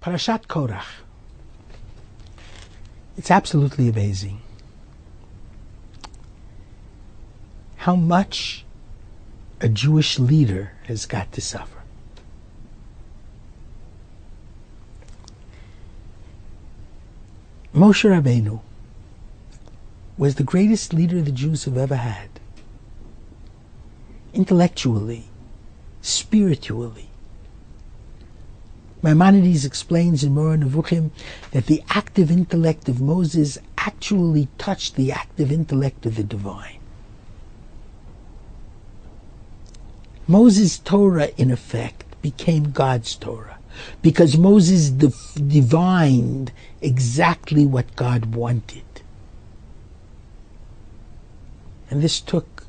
Parashat Korach. It's absolutely amazing how much a Jewish leader has got to suffer. Moshe Rabbeinu was the greatest leader the Jews have ever had. Intellectually, spiritually. Maimonides explains in Moreh Nevuchim that the active intellect of Moses actually touched the active intellect of the divine. Moses' Torah, in effect, became God's Torah because Moses divined exactly what God wanted. And this took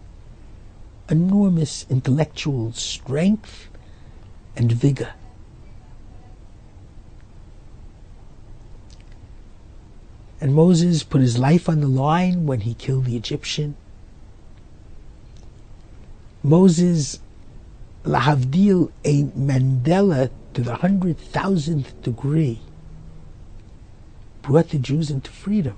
enormous intellectual strength and vigor. And Moses put his life on the line when he killed the Egyptian. Moses, lahavdil, a Mandela to the 100,000th degree, brought the Jews into freedom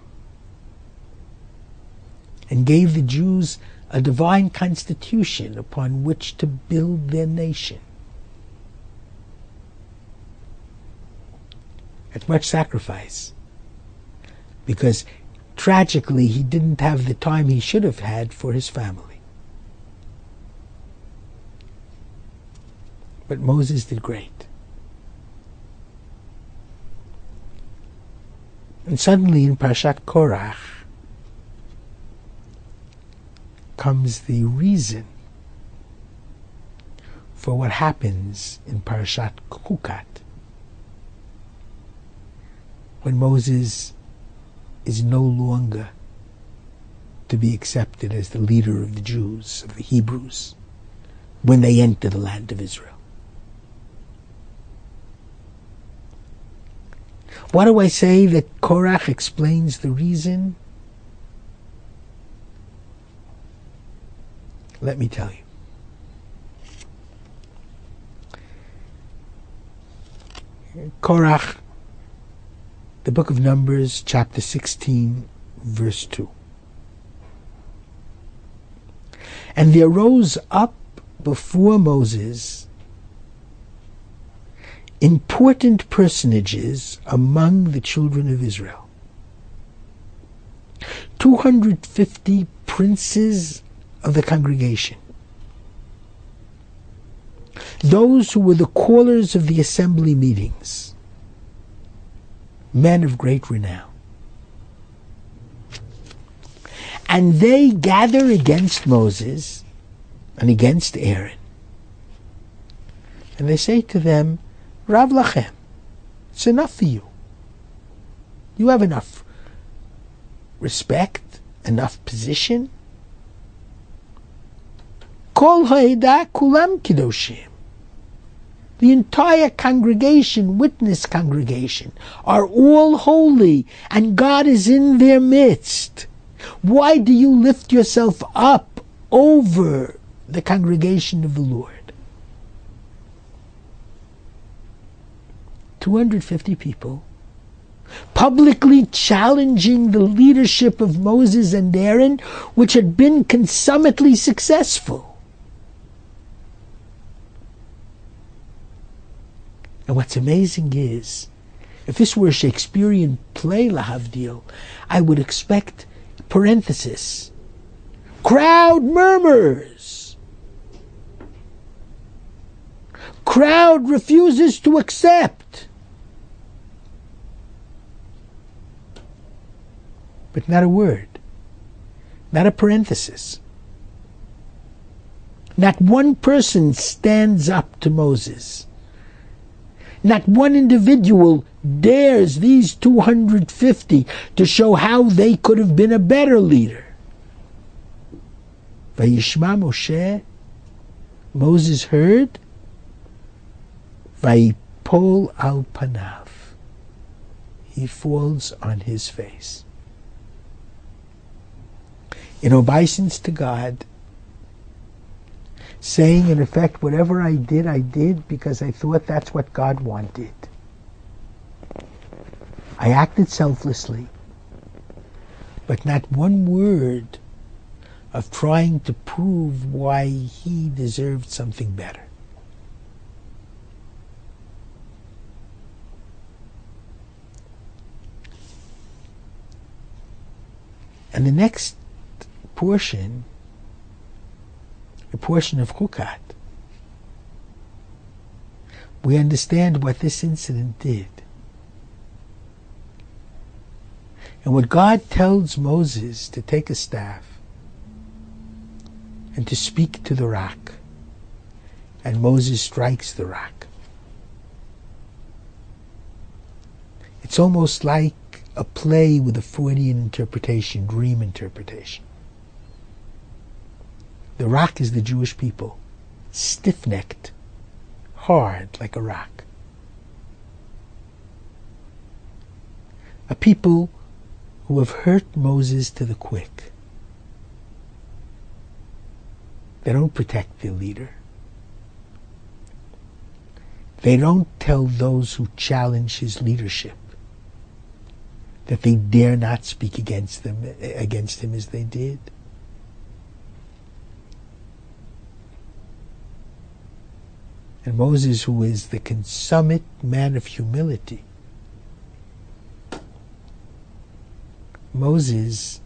and gave the Jews a divine constitution upon which to build their nation. At much sacrifice, because tragically he didn't have the time he should have had for his family. But Moses did great. And suddenly in Parashat Korach comes the reason for what happens in Parashat Chukat, when Moses is no longer to be accepted as the leader of the Jews, of the Hebrews, when they enter the land of Israel. Why do I say that Korach explains the reason? Let me tell you. Korach, the book of Numbers, chapter 16, verse 2. And there rose up before Moses important personages among the children of Israel. 250 princes of the congregation. Those who were the callers of the assembly meetings. Men of great renown. And they gather against Moses and against Aaron. And they say to them, Rav Lachem, it's enough for you. You have enough respect, enough position. Kol ha'edah kulam kidoshim. The entire congregation, witness congregation, are all holy, and God is in their midst. Why do you lift yourself up over the congregation of the Lord? 250 people publicly challenging the leadership of Moses and Aaron, which had been consummately successful. And what's amazing is, if this were a Shakespearean play, lahavdil, I would expect, parenthesis, crowd murmurs. Crowd refuses to accept. But not a word. Not a parenthesis. Not one person stands up to Moses. Not one individual dares these 250 to show how they could have been a better leader. Vayishma Moshe, Moses heard, Vayipol al panav, he falls on his face. In obeisance to God, saying in effect, whatever I did because I thought that's what God wanted. I acted selflessly, but not one word of trying to prove why he deserved something better. And the next portion, the portion of Chukat, we understand what this incident did. And what God tells Moses to take a staff and to speak to the rock, and Moses strikes the rock. It's almost like a play with a Freudian interpretation, dream interpretation. The rock is the Jewish people, stiff-necked, hard like a rock. A people who have hurt Moses to the quick. They don't protect their leader. They don't tell those who challenge his leadership that they dare not speak against him as they did. And Moses, who is the consummate man of humility, Moses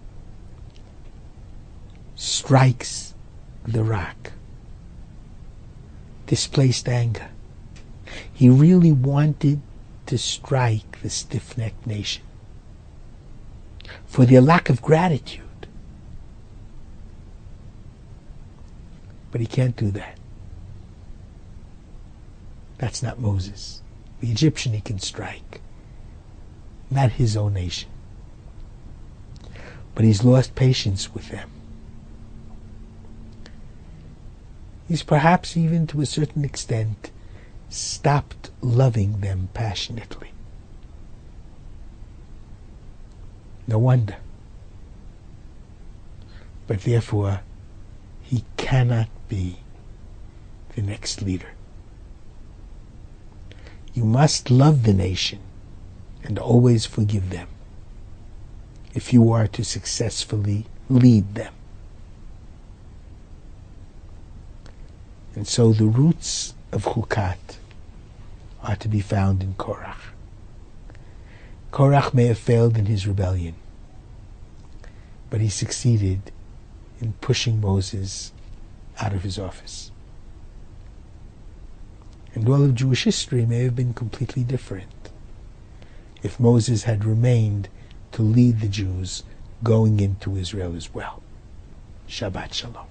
strikes the rock, displaced anger. He really wanted to strike the stiff-necked nation for their lack of gratitude. But he can't do that. That's not Moses. The Egyptian he can strike, not his own nation. But he's lost patience with them. He's perhaps even to a certain extent stopped loving them passionately. No wonder. But therefore, he cannot be the next leader. You must love the nation and always forgive them if you are to successfully lead them. And so the roots of Chukat are to be found in Korach. Korach may have failed in his rebellion, but he succeeded in pushing Moses out of his office. And all of Jewish history may have been completely different if Moses had remained to lead the Jews going into Israel as well. Shabbat Shalom.